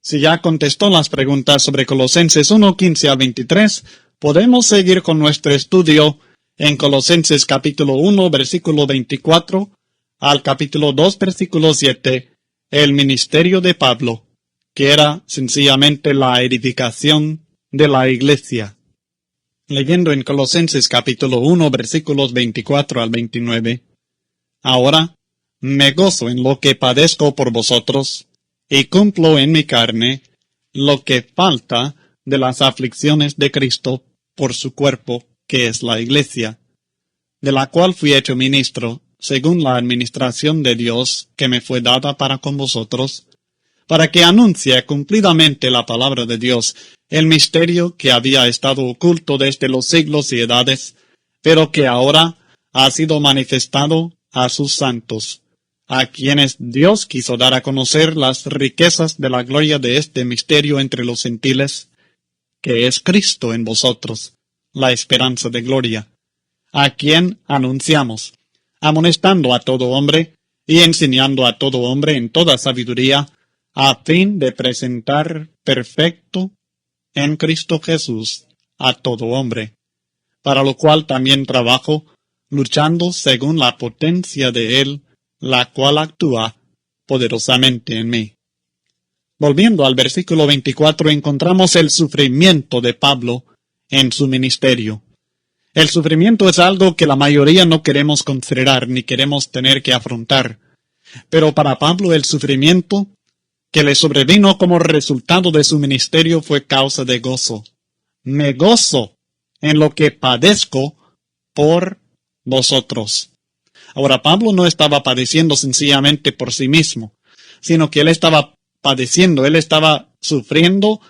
Si ya contestó las preguntas sobre Colosenses 1:15 al 23, podemos seguir con nuestro estudio en Colosenses capítulo 1, versículo 24, al capítulo 2, versículo 7, el ministerio de Pablo, que era sencillamente la edificación de la iglesia. Leyendo en Colosenses capítulo 1, versículos 24 al 29, ahora me gozo en lo que padezco por vosotros, y cumplo en mi carne lo que falta de las aflicciones de Cristo por su cuerpo, que es la iglesia, de la cual fui hecho ministro, según la administración de Dios que me fue dada para con vosotros, para que anuncie cumplidamente la palabra de Dios, el misterio que había estado oculto desde los siglos y edades, pero que ahora ha sido manifestado a sus santos, a quienes Dios quiso dar a conocer las riquezas de la gloria de este misterio entre los gentiles, que es Cristo en vosotros, la esperanza de gloria, a quien anunciamos, amonestando a todo hombre y enseñando a todo hombre en toda sabiduría, a fin de presentar perfecto en Cristo Jesús a todo hombre, para lo cual también trabajo, luchando según la potencia de Él, la cual actúa poderosamente en mí. Volviendo al versículo 24, encontramos el sufrimiento de Pablo en su ministerio. El sufrimiento es algo que la mayoría no queremos considerar ni queremos tener que afrontar. Pero para Pablo el sufrimiento que le sobrevino como resultado de su ministerio fue causa de gozo. Me gozo en lo que padezco por vosotros. Ahora, Pablo no estaba padeciendo sencillamente por sí mismo, sino que él estaba padeciendo, él estaba sufriendo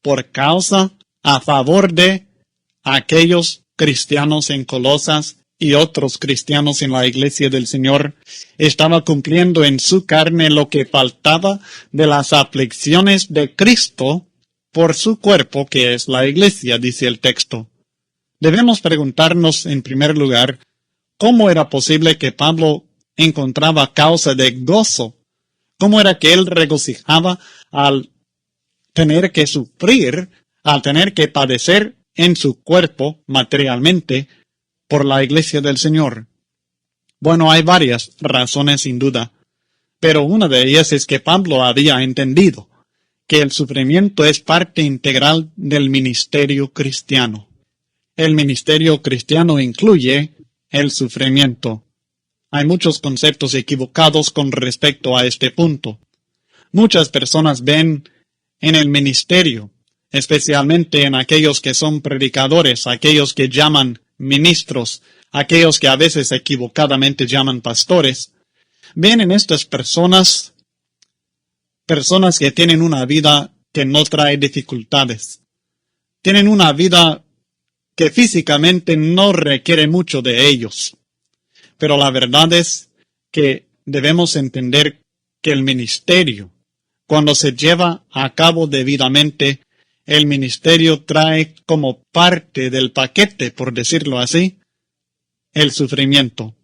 por causa, a favor de aquellos cristianos en Colosas y otros cristianos en la iglesia del Señor. Estaba cumpliendo en su carne lo que faltaba de las aflicciones de Cristo por su cuerpo, que es la iglesia, dice el texto. Debemos preguntarnos, en primer lugar, ¿cómo era posible que Pablo encontraba causa de gozo? ¿Cómo era que él regocijaba al tener que sufrir, al tener que padecer en su cuerpo materialmente por la iglesia del Señor? Bueno, hay varias razones sin duda, pero una de ellas es que Pablo había entendido que el sufrimiento es parte integral del ministerio cristiano. El ministerio cristiano incluye el sufrimiento. Hay muchos conceptos equivocados con respecto a este punto. Muchas personas ven en el ministerio, especialmente en aquellos que son predicadores, aquellos que llaman ministros, aquellos que a veces equivocadamente llaman pastores, ven en estas personas que tienen una vida que no trae dificultades. Tienen una vida que físicamente no requiere mucho de ellos. Pero la verdad es que debemos entender que el ministerio, cuando se lleva a cabo debidamente, el ministerio trae como parte del paquete, por decirlo así, el sufrimiento.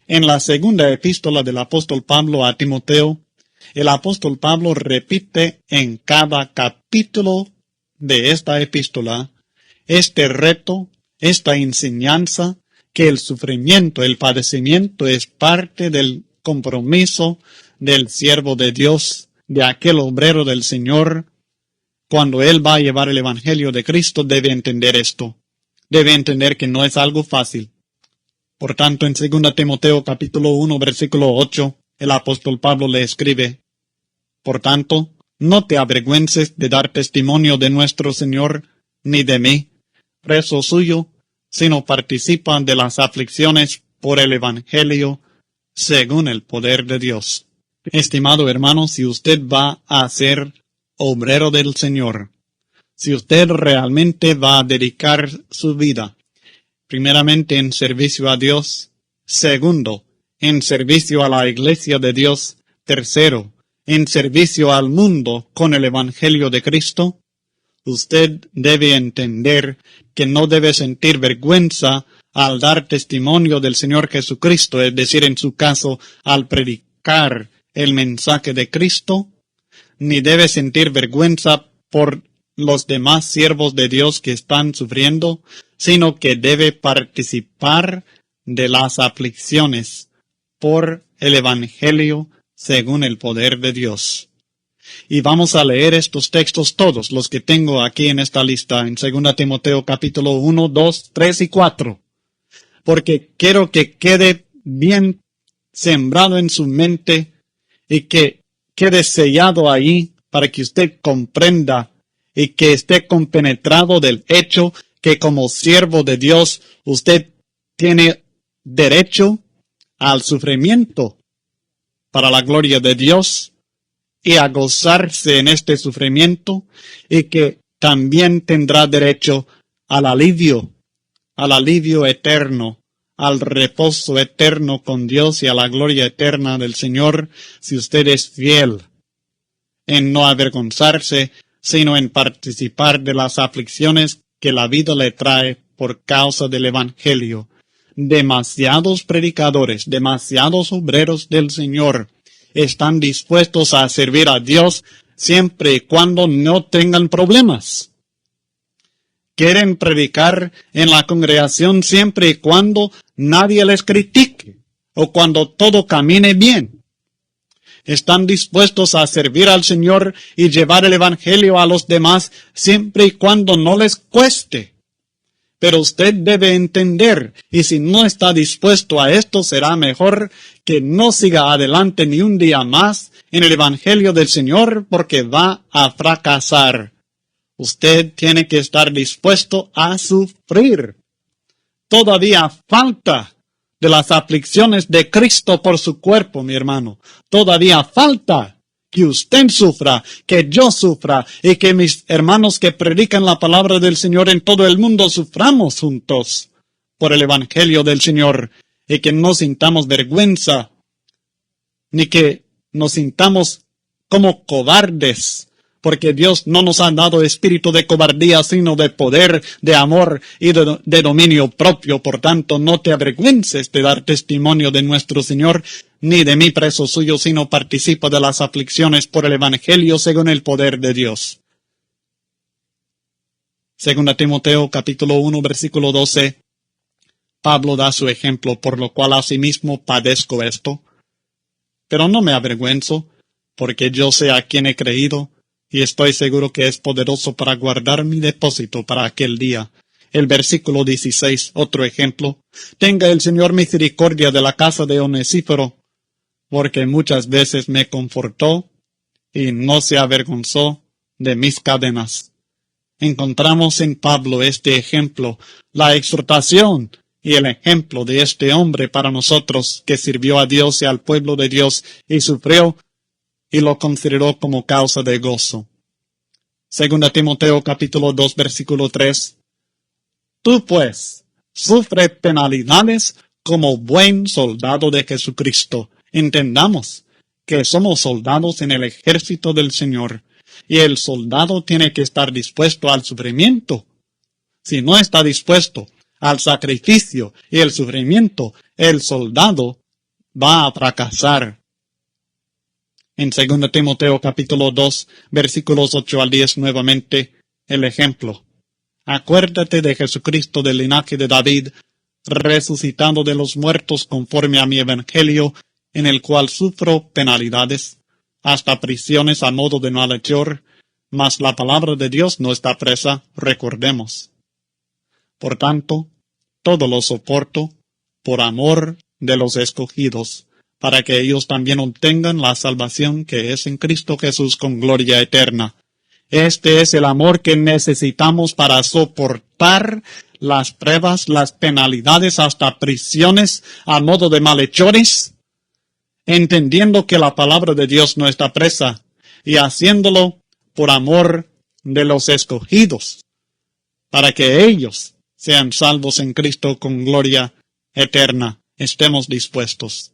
En la segunda epístola del apóstol Pablo a Timoteo, el apóstol Pablo repite en cada capítulo de esta epístola este reto, esta enseñanza, que el sufrimiento, el padecimiento es parte del compromiso del siervo de Dios, de aquel obrero del Señor. Cuando él va a llevar el evangelio de Cristo, debe entender esto. Debe entender que no es algo fácil. Por tanto, en 2 Timoteo capítulo 1, versículo 8, el apóstol Pablo le escribe: Por tanto, no te avergüences de dar testimonio de nuestro Señor, ni de mí, preso suyo, sino participa de las aflicciones por el evangelio, según el poder de Dios. Estimado hermano, si usted va a ser obrero del Señor, si usted realmente va a dedicar su vida, primeramente en servicio a Dios, segundo, en servicio a la iglesia de Dios, tercero, en servicio al mundo con el evangelio de Cristo, usted debe entender que no debe sentir vergüenza al dar testimonio del Señor Jesucristo, es decir, en su caso, al predicar el mensaje de Cristo. ni debe sentir vergüenza por los demás siervos de Dios que están sufriendo, sino que debe participar de las aflicciones por el Evangelio según el poder de Dios. Y vamos a leer estos textos todos, los que tengo aquí en esta lista, en 2 Timoteo capítulo 1, 2, 3 y 4, porque quiero que quede bien sembrado en su mente y que quede sellado ahí para que usted comprenda y que esté compenetrado del hecho que como siervo de Dios usted tiene derecho al sufrimiento para la gloria de Dios y a gozarse en este sufrimiento, y que también tendrá derecho al alivio eterno, al reposo eterno con Dios y a la gloria eterna del Señor, si usted es fiel en no avergonzarse, sino en participar de las aflicciones que la vida le trae por causa del Evangelio. Demasiados predicadores, demasiados obreros del Señor están dispuestos a servir a Dios siempre y cuando no tengan problemas. Quieren predicar en la congregación siempre y cuando nadie les critique o cuando todo camine bien. Están dispuestos a servir al Señor y llevar el Evangelio a los demás siempre y cuando no les cueste. Pero usted debe entender, y si no está dispuesto a esto, será mejor que no siga adelante ni un día más en el Evangelio del Señor, porque va a fracasar. Usted tiene que estar dispuesto a sufrir. Todavía falta de las aflicciones de Cristo por su cuerpo, mi hermano. Todavía falta que usted sufra, que yo sufra, y que mis hermanos que predican la palabra del Señor en todo el mundo suframos juntos por el Evangelio del Señor, y que no sintamos vergüenza, ni que nos sintamos como cobardes, porque Dios no nos ha dado espíritu de cobardía, sino de poder, de amor y de dominio propio. Por tanto, no te avergüences de dar testimonio de nuestro Señor, ni de mí preso suyo, sino participa de las aflicciones por el Evangelio según el poder de Dios. 2 Timoteo capítulo 1 versículo 12. Pablo da su ejemplo, por lo cual asimismo padezco esto. Pero no me avergüenzo, porque yo sé a quien he creído, y estoy seguro que es poderoso para guardar mi depósito para aquel día. El versículo 16, otro ejemplo. Tenga el Señor misericordia de la casa de Onesíforo, porque muchas veces me confortó y no se avergonzó de mis cadenas. Encontramos en Pablo este ejemplo, la exhortación y el ejemplo de este hombre para nosotros que sirvió a Dios y al pueblo de Dios y sufrió y lo consideró como causa de gozo. 2 Timoteo capítulo 2 versículo 3. Tú pues, sufre penalidades como buen soldado de Jesucristo. Entendamos que somos soldados en el ejército del Señor, y el soldado tiene que estar dispuesto al sufrimiento. Si no está dispuesto al sacrificio y el sufrimiento, el soldado va a fracasar. En 2 Timoteo capítulo 2, versículos 8 al 10 nuevamente, el ejemplo. Acuérdate de Jesucristo del linaje de David, resucitando de los muertos conforme a mi evangelio, en el cual sufro penalidades, hasta prisiones a modo de malhechor, mas la palabra de Dios no está presa, recordemos. Por tanto, todo lo soporto por amor de los escogidos, para que ellos también obtengan la salvación que es en Cristo Jesús con gloria eterna. Este es el amor que necesitamos para soportar las pruebas, las penalidades, hasta prisiones a modo de malhechores, entendiendo que la palabra de Dios no está presa, y haciéndolo por amor de los escogidos, para que ellos sean salvos en Cristo con gloria eterna. Estemos dispuestos.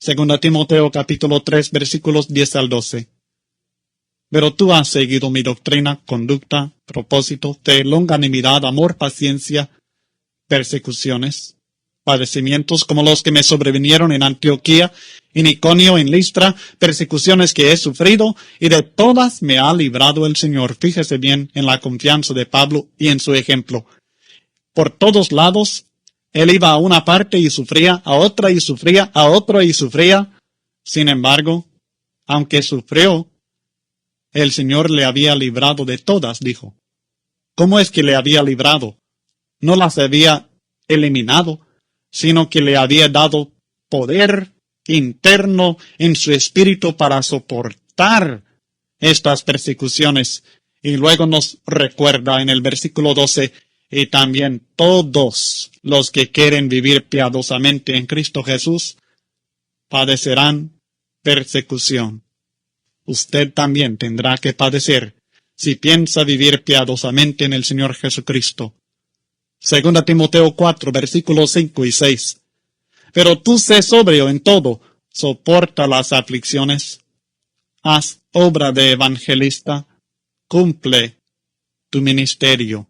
2 Timoteo capítulo 3 versículos 10 al 12. Pero tú has seguido mi doctrina, conducta, propósito, fe, longanimidad, amor, paciencia, persecuciones, padecimientos como los que me sobrevinieron en Antioquía, en Iconio, en Listra, persecuciones que he sufrido, y de todas me ha librado el Señor. Fíjese bien en la confianza de Pablo y en su ejemplo. Por todos lados, él iba a una parte y sufría, a otra y sufría, a otra y sufría. Sin embargo, aunque sufrió, el Señor le había librado de todas, dijo. ¿Cómo es que le había librado? No las había eliminado, sino que le había dado poder interno en su espíritu para soportar estas persecuciones. Y luego nos recuerda en el versículo 12, y también todos los que quieren vivir piadosamente en Cristo Jesús padecerán persecución. Usted también tendrá que padecer si piensa vivir piadosamente en el Señor Jesucristo. 2 Timoteo 4, versículos 5 y 6. Pero tú sé sobrio en todo, soporta las aflicciones, haz obra de evangelista, cumple tu ministerio.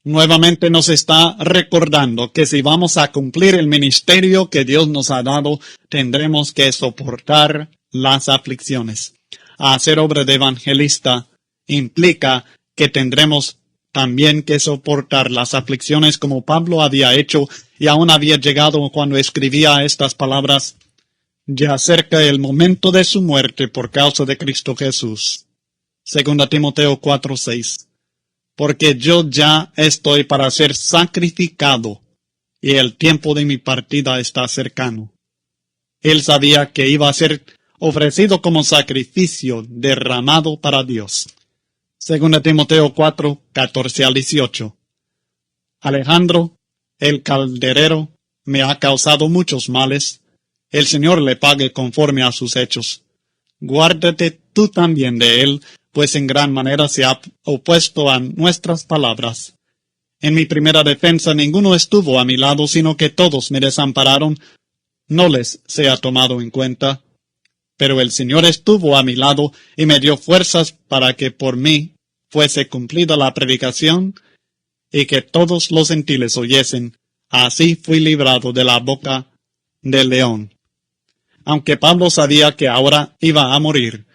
Nuevamente nos está recordando que si vamos a cumplir el ministerio que Dios nos ha dado, tendremos que soportar las aflicciones. Hacer obra de evangelista implica que tendremos también que soportar las aflicciones como Pablo había hecho y aún había llegado cuando escribía estas palabras, ya cerca el momento de su muerte por causa de Cristo Jesús. 2 Timoteo 4:6. Porque yo ya estoy para ser sacrificado y el tiempo de mi partida está cercano. Él sabía que iba a ser ofrecido como sacrificio derramado para Dios. 2 Timoteo 4, 14 al 18. Alejandro, el calderero, me ha causado muchos males. El Señor le pague conforme a sus hechos. Guárdate tú también de él, pues en gran manera se ha opuesto a nuestras palabras. En mi primera defensa ninguno estuvo a mi lado, sino que todos me desampararon. No les sea tomado en cuenta. Pero el Señor estuvo a mi lado y me dio fuerzas para que por mí fuese cumplida la predicación y que todos los gentiles oyesen. Así fui librado de la boca del león. Aunque Pablo sabía que ahora iba a morir,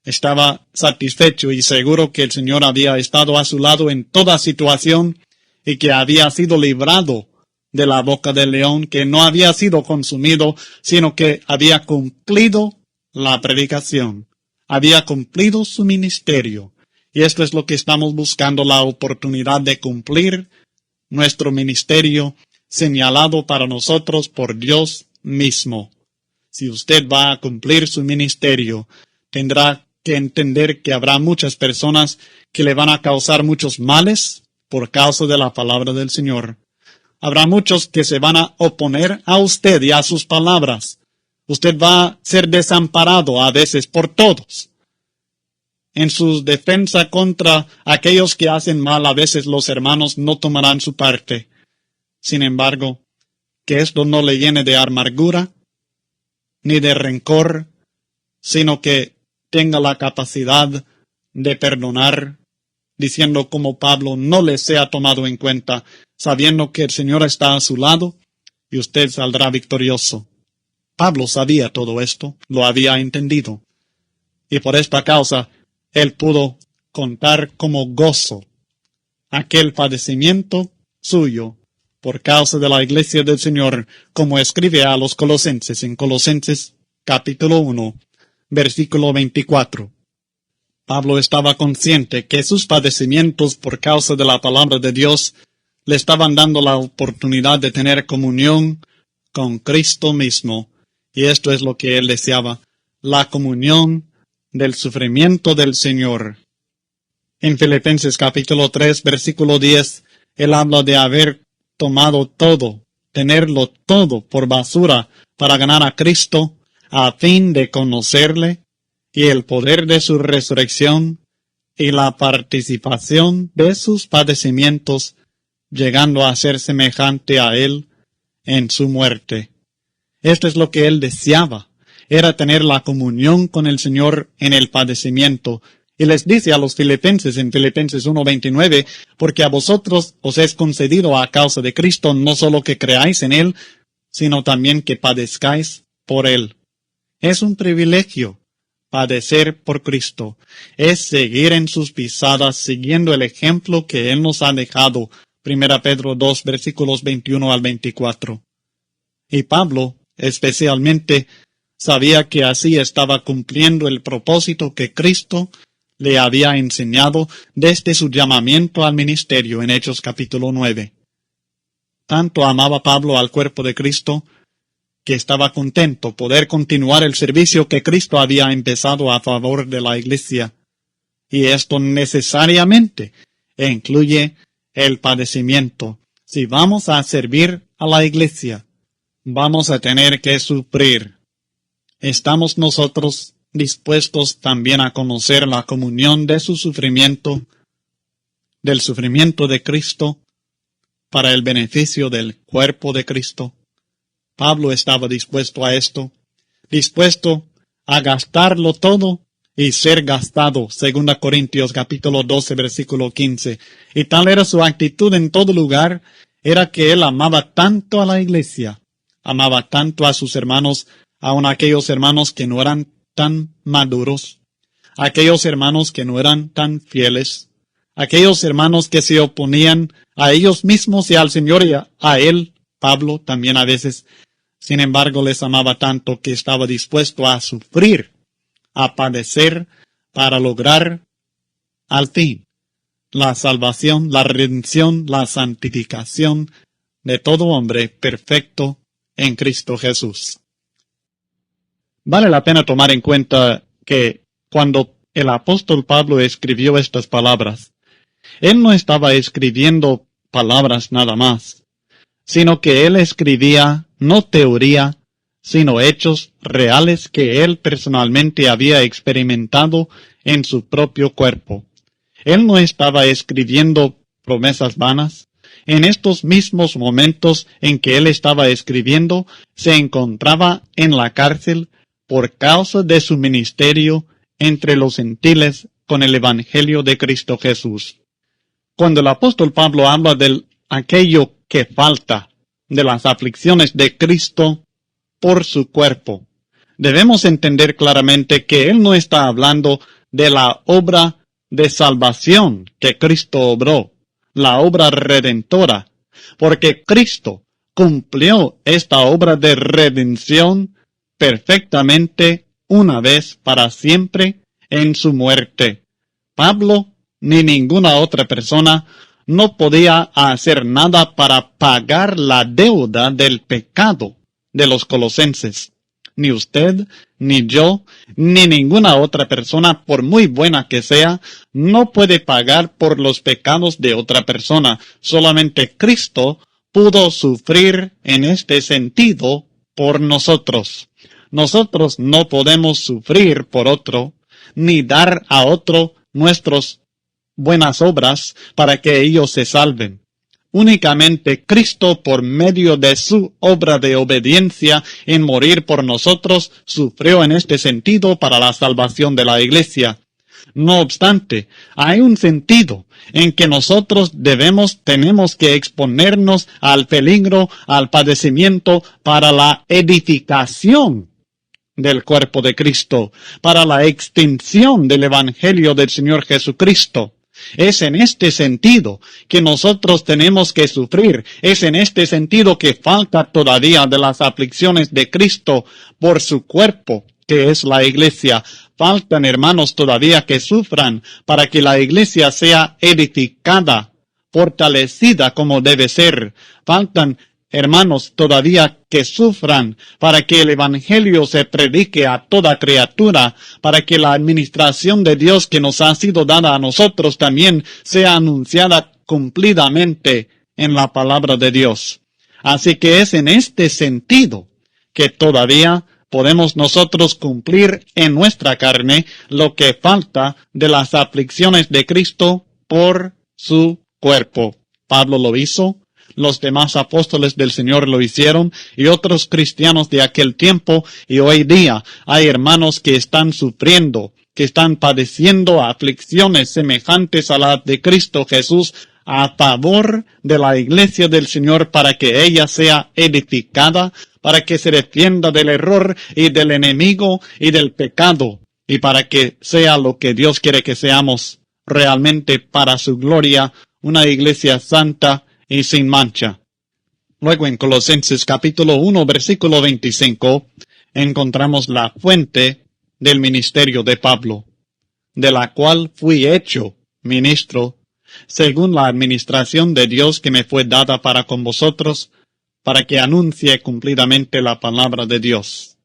estaba satisfecho y seguro que el Señor había estado a su lado en toda situación y que había sido librado de la boca del león, que no había sido consumido, sino que había cumplido la predicación, había cumplido su ministerio. Y esto es lo que estamos buscando, la oportunidad de cumplir nuestro ministerio señalado para nosotros por Dios mismo. Si usted va a cumplir su ministerio, tendrá que entender que habrá muchas personas que le van a causar muchos males por causa de la palabra del Señor. Habrá muchos que se van a oponer a usted y a sus palabras. Usted va a ser desamparado a veces por todos. En su defensa contra aquellos que hacen mal, a veces los hermanos no tomarán su parte. Sin embargo, que esto no le llene de amargura ni de rencor, sino que tenga la capacidad de perdonar, diciendo como Pablo, no le sea tomado en cuenta, sabiendo que el Señor está a su lado y usted saldrá victorioso. Pablo sabía todo esto, lo había entendido, y por esta causa él pudo contar como gozo aquel padecimiento suyo por causa de la iglesia del Señor, como escribe a los Colosenses en Colosenses capítulo 1, versículo 24. Pablo estaba consciente que sus padecimientos por causa de la palabra de Dios le estaban dando la oportunidad de tener comunión con Cristo mismo, y esto es lo que él deseaba, la comunión del sufrimiento del Señor. En Filipenses capítulo 3, versículo 10, él habla de haber tomado todo, tenerlo todo por basura para ganar a Cristo, a fin de conocerle y el poder de su resurrección y la participación de sus padecimientos, llegando a ser semejante a él en su muerte. Esto es lo que él deseaba, era tener la comunión con el Señor en el padecimiento, Y les dice a los filipenses en Filipenses 1:29, porque a vosotros os es concedido a causa de Cristo no solo que creáis en Él, sino también que padezcáis por Él. Es un privilegio padecer por Cristo. Es seguir en sus pisadas, siguiendo el ejemplo que Él nos ha dejado. 1 Pedro 2, versículos 21 al 24. Y Pablo, especialmente, sabía que así estaba cumpliendo el propósito que Cristo le había enseñado desde su llamamiento al ministerio en Hechos capítulo 9. Tanto amaba Pablo al cuerpo de Cristo, que estaba contento poder continuar el servicio que Cristo había empezado a favor de la iglesia. Y esto necesariamente incluye el padecimiento. Si vamos a servir a la iglesia, vamos a tener que sufrir. ¿Estamos nosotros dispuestos también a conocer la comunión de su sufrimiento, del sufrimiento de Cristo, para el beneficio del cuerpo de Cristo? Pablo estaba dispuesto a esto, dispuesto a gastarlo todo y ser gastado, 2 Corintios capítulo 12, versículo 15. Y tal era su actitud en todo lugar, era que él amaba tanto a la iglesia, amaba tanto a sus hermanos, aun aquellos hermanos que no eran tan maduros, aquellos hermanos que no eran tan fieles, aquellos hermanos que se oponían a ellos mismos y al Señor y a él, Pablo, también a veces. Sin embargo, les amaba tanto que estaba dispuesto a sufrir, a padecer, para lograr, al fin, la salvación, la redención, la santificación de todo hombre perfecto en Cristo Jesús. Vale la pena tomar en cuenta que cuando el apóstol Pablo escribió estas palabras, él no estaba escribiendo palabras nada más, sino que él escribía no teoría, sino hechos reales que él personalmente había experimentado en su propio cuerpo. Él no estaba escribiendo promesas vanas. En estos mismos momentos en que él estaba escribiendo, se encontraba en la cárcel por causa de su ministerio entre los gentiles con el Evangelio de Cristo Jesús. Cuando el apóstol Pablo habla de aquello que falta, de las aflicciones de Cristo por su cuerpo, debemos entender claramente que él no está hablando de la obra de salvación que Cristo obró, la obra redentora, porque Cristo cumplió esta obra de redención perfectamente una vez para siempre en su muerte. Pablo ni ninguna otra persona no podía hacer nada para pagar la deuda del pecado de los colosenses. Ni usted, ni yo, ni ninguna otra persona, por muy buena que sea, no puede pagar por los pecados de otra persona. Solamente Cristo pudo sufrir en este sentido por nosotros. Nosotros no podemos sufrir por otro, ni dar a otro nuestras buenas obras para que ellos se salven. Únicamente Cristo, por medio de su obra de obediencia en morir por nosotros, sufrió en este sentido para la salvación de la iglesia. No obstante, hay un sentido en que nosotros tenemos que exponernos al peligro, al padecimiento, para la edificación del cuerpo de Cristo, para la extensión del Evangelio del Señor Jesucristo. Es en este sentido que nosotros tenemos que sufrir. Es en este sentido que falta todavía de las aflicciones de Cristo por su cuerpo, que es la iglesia. Faltan hermanos todavía que sufran para que la iglesia sea edificada, fortalecida como debe ser. Faltan hermanos todavía que sufran para que el Evangelio se predique a toda criatura, para que la administración de Dios que nos ha sido dada a nosotros también sea anunciada cumplidamente en la palabra de Dios. Así que es en este sentido que todavía podemos nosotros cumplir en nuestra carne lo que falta de las aflicciones de Cristo por su cuerpo. Pablo lo hizo. Los demás apóstoles del Señor lo hicieron y otros cristianos de aquel tiempo, y hoy día hay hermanos que están sufriendo que están padeciendo aflicciones semejantes a las de Cristo Jesús a favor de la iglesia del Señor para que ella sea edificada, para que se defienda del error y del enemigo y del pecado, y para que sea lo que Dios quiere que seamos realmente para su gloria, una iglesia santa y sin mancha. Luego en Colosenses capítulo 1 versículo 25 encontramos la fuente del ministerio de Pablo, de la cual fui hecho ministro, según la administración de Dios que me fue dada para con vosotros, para que anuncie cumplidamente la palabra de Dios.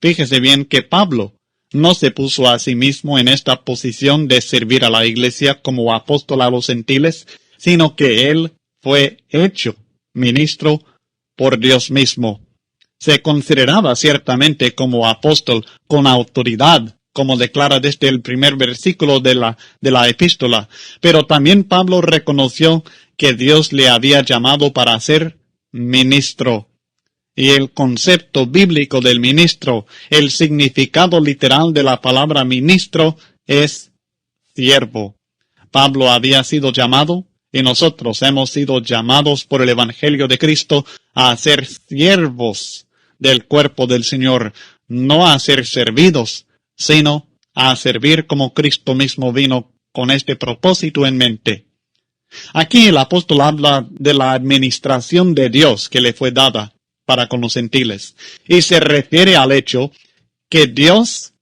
Fíjese bien que Pablo no se puso a sí mismo en esta posición de servir a la iglesia como apóstol a los gentiles, sino que él fue hecho ministro por Dios mismo. Se consideraba ciertamente como apóstol con autoridad, como declara desde el primer versículo de la epístola, pero también Pablo reconoció que Dios le había llamado para ser ministro. Y el concepto bíblico del ministro, el significado literal de la palabra ministro es siervo. Pablo había sido llamado, y nosotros hemos sido llamados por el Evangelio de Cristo a ser siervos del cuerpo del Señor, no a ser servidos, sino a servir como Cristo mismo vino con este propósito en mente. Aquí el apóstol habla de la administración de Dios que le fue dada para con los gentiles, y se refiere al hecho que Dios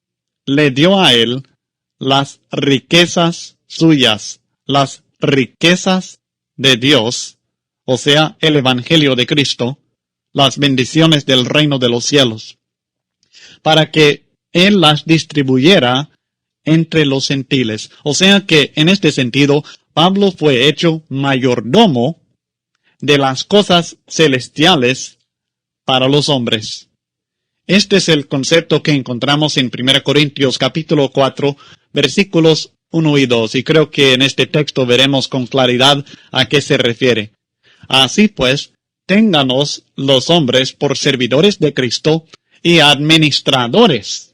le dio a él las riquezas suyas, las riquezas de Dios, o sea, el Evangelio de Cristo, las bendiciones del reino de los cielos, para que él las distribuyera entre los gentiles. O sea que, en este sentido, Pablo fue hecho mayordomo de las cosas celestiales para los hombres. Este es el concepto que encontramos en 1 Corintios capítulo 4, versículos 1 y 2, y creo que en este texto veremos con claridad a qué se refiere. Así pues, ténganos los hombres por servidores de Cristo y administradores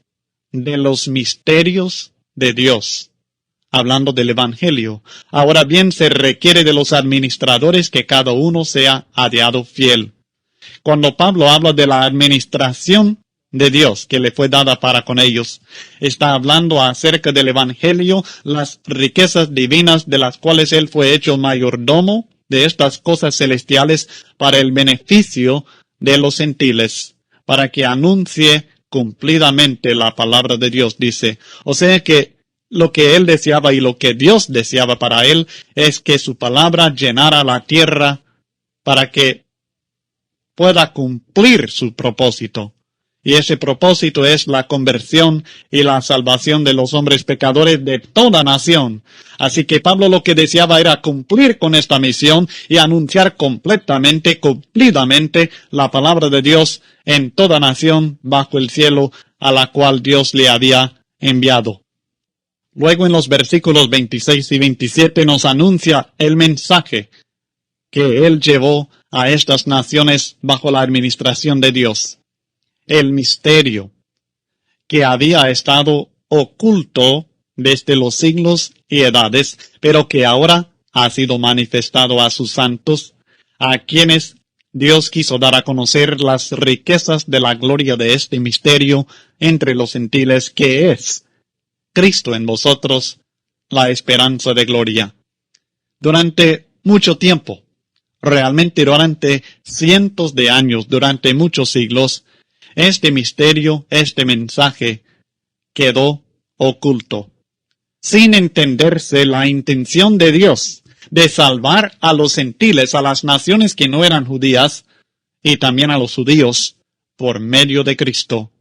de los misterios de Dios, hablando del Evangelio. Ahora bien, se requiere de los administradores que cada uno sea hallado fiel. Cuando Pablo habla de la administración de Dios que le fue dada para con ellos, está hablando acerca del Evangelio, las riquezas divinas de las cuales él fue hecho mayordomo de estas cosas celestiales para el beneficio de los gentiles, para que anuncie cumplidamente la palabra de Dios, dice. O sea que lo que él deseaba y lo que Dios deseaba para él es que su palabra llenara la tierra para que pueda cumplir su propósito. Y ese propósito es la conversión y la salvación de los hombres pecadores de toda nación. Así que Pablo lo que deseaba era cumplir con esta misión y anunciar completamente, cumplidamente la palabra de Dios en toda nación bajo el cielo a la cual Dios le había enviado. Luego en los versículos 26 y 27 nos anuncia el mensaje que él llevó a estas naciones bajo la administración de Dios. El misterio que había estado oculto desde los siglos y edades, pero que ahora ha sido manifestado a sus santos, a quienes Dios quiso dar a conocer las riquezas de la gloria de este misterio entre los gentiles, que es Cristo en vosotros, la esperanza de gloria. Durante mucho tiempo, realmente durante cientos de años, durante muchos siglos, este misterio, este mensaje, quedó oculto, sin entenderse la intención de Dios de salvar a los gentiles, a las naciones que no eran judías, y también a los judíos, por medio de Cristo.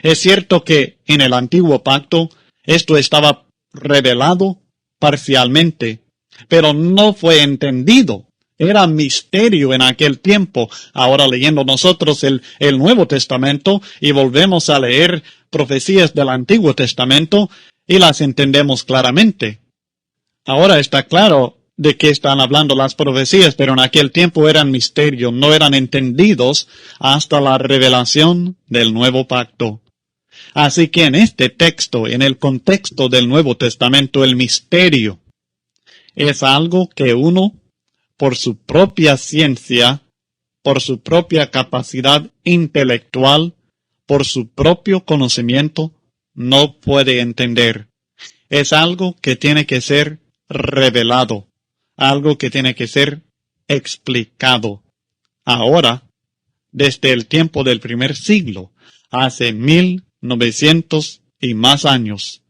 Es cierto que en el antiguo pacto esto estaba revelado parcialmente, pero no fue entendido. Era misterio en aquel tiempo. Ahora leyendo nosotros el Nuevo Testamento y volvemos a leer profecías del Antiguo Testamento y las entendemos claramente. Ahora está claro de qué están hablando las profecías, pero en aquel tiempo eran misterio, no eran entendidos hasta la revelación del Nuevo Pacto. Así que en este texto, en el contexto del Nuevo Testamento, el misterio es algo que uno, por su propia ciencia, por su propia capacidad intelectual, por su propio conocimiento, no puede entender. Es algo que tiene que ser revelado, algo que tiene que ser explicado. Ahora, desde el tiempo del primer siglo, hace 1900 y más años,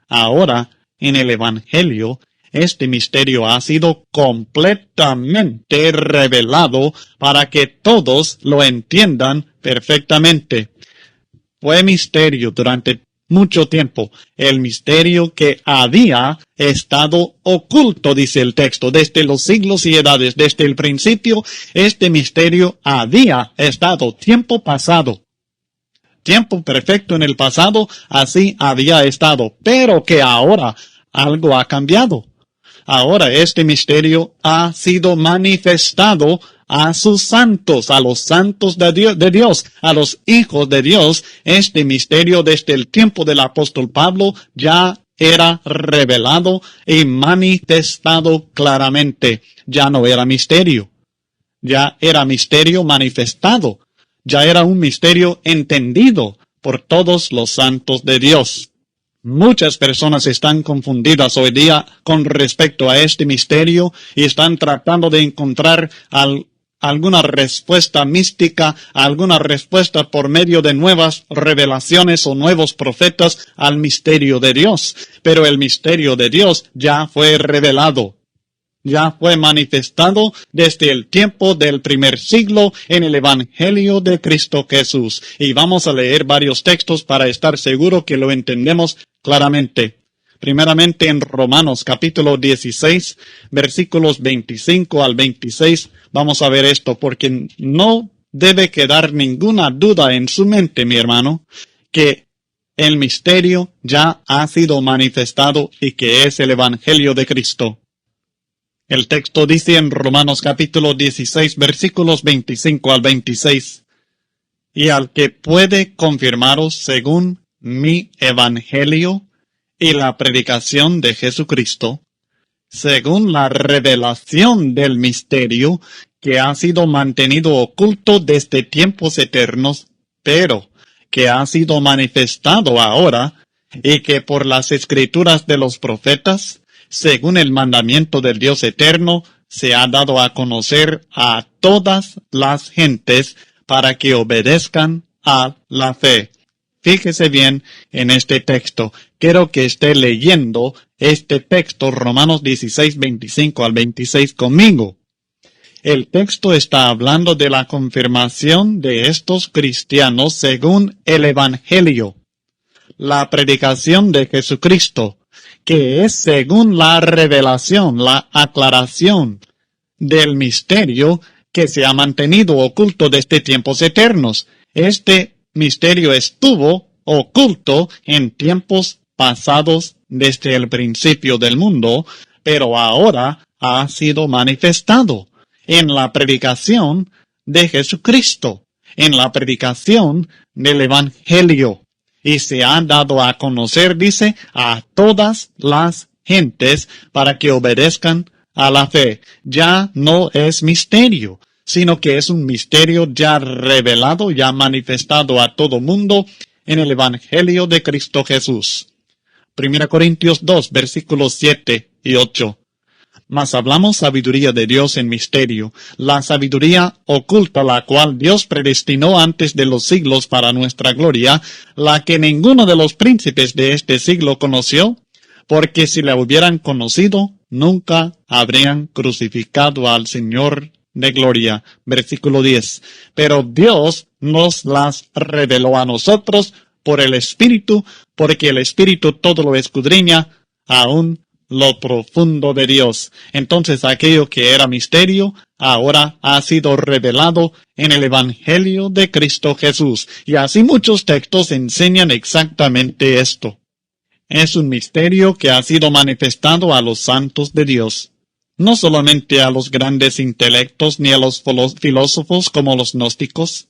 ahora, en el Evangelio, este misterio ha sido completamente revelado para que todos lo entiendan perfectamente. Fue misterio durante mucho tiempo, el misterio que había estado oculto, dice el texto, desde los siglos y edades, desde el principio, este misterio había estado tiempo pasado. Tiempo perfecto en el pasado, así había estado, pero que ahora algo ha cambiado. Ahora este misterio ha sido manifestado a sus santos, a los santos de Dios, a los hijos de Dios. Este misterio desde el tiempo del apóstol Pablo ya era revelado y manifestado claramente. Ya no era misterio, ya era misterio manifestado, ya era un misterio entendido por todos los santos de Dios. Muchas personas están confundidas hoy día con respecto a este misterio y están tratando de encontrar alguna respuesta mística, alguna respuesta por medio de nuevas revelaciones o nuevos profetas al misterio de Dios. Pero el misterio de Dios ya fue revelado. Ya fue manifestado desde el tiempo del primer siglo en el Evangelio de Cristo Jesús. Y vamos a leer varios textos para estar seguro que lo entendemos claramente. Primeramente en Romanos capítulo 16, versículos 25 al 26, vamos a ver esto, porque no debe quedar ninguna duda en su mente, mi hermano, que el misterio ya ha sido manifestado y que es el Evangelio de Cristo. El texto dice en Romanos capítulo 16, versículos 25 al 26, y al que puede confirmaros según mi evangelio y la predicación de Jesucristo, según la revelación del misterio que ha sido mantenido oculto desde tiempos eternos, pero que ha sido manifestado ahora, y que por las escrituras de los profetas, según el mandamiento del Dios eterno, se ha dado a conocer a todas las gentes para que obedezcan a la fe. Fíjese bien en este texto. Quiero que esté leyendo este texto, Romanos 16, 25 al 26 conmigo. El texto está hablando de la confirmación de estos cristianos según el Evangelio, la predicación de Jesucristo, que es según la revelación, la aclaración del misterio que se ha mantenido oculto desde tiempos eternos. Este misterio estuvo oculto en tiempos pasados desde el principio del mundo, pero ahora ha sido manifestado en la predicación de Jesucristo, en la predicación del Evangelio. Y se ha dado a conocer, dice, a todas las gentes para que obedezcan a la fe. Ya no es misterio, sino que es un misterio ya revelado, ya manifestado a todo mundo en el Evangelio de Cristo Jesús. 1 Corintios 2, versículos 7 y 8. Mas hablamos sabiduría de Dios en misterio, la sabiduría oculta la cual Dios predestinó antes de los siglos para nuestra gloria, la que ninguno de los príncipes de este siglo conoció, porque si la hubieran conocido, nunca habrían crucificado al Señor de gloria. Versículo 10. Pero Dios nos las reveló a nosotros por el Espíritu, porque el Espíritu todo lo escudriña, aún lo profundo de Dios. Entonces aquello que era misterio, ahora ha sido revelado en el Evangelio de Cristo Jesús. Y así muchos textos enseñan exactamente esto. Es un misterio que ha sido manifestado a los santos de Dios. No solamente a los grandes intelectos ni a los filósofos como los gnósticos,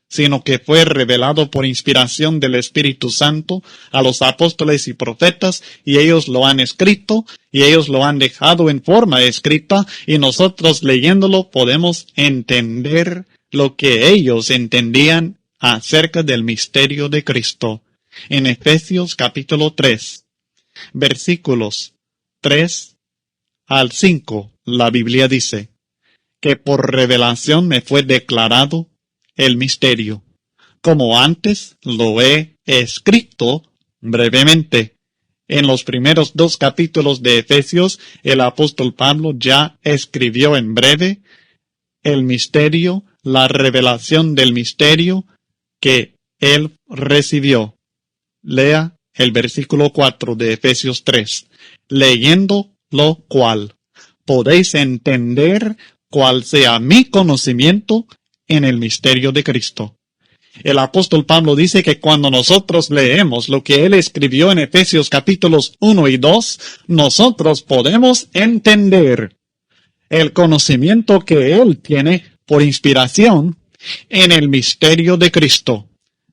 sino que fue revelado por inspiración del Espíritu Santo a los apóstoles y profetas, y ellos lo han escrito, y ellos lo han dejado en forma escrita, y nosotros leyéndolo podemos entender lo que ellos entendían acerca del misterio de Cristo. En Efesios capítulo 3, versículos 3 al 5, la Biblia dice que por revelación me fue declarado el misterio, como antes lo he escrito brevemente. En los primeros 2 capítulos de Efesios, el apóstol Pablo ya escribió en breve el misterio, la revelación del misterio que él recibió. Lea el versículo 4 de Efesios 3. Leyendo lo cual, podéis entender cuál sea mi conocimiento en el misterio de Cristo. El apóstol Pablo dice que cuando nosotros leemos lo que él escribió en Efesios capítulos 1 y 2, nosotros podemos entender el conocimiento que él tiene por inspiración en el misterio de Cristo.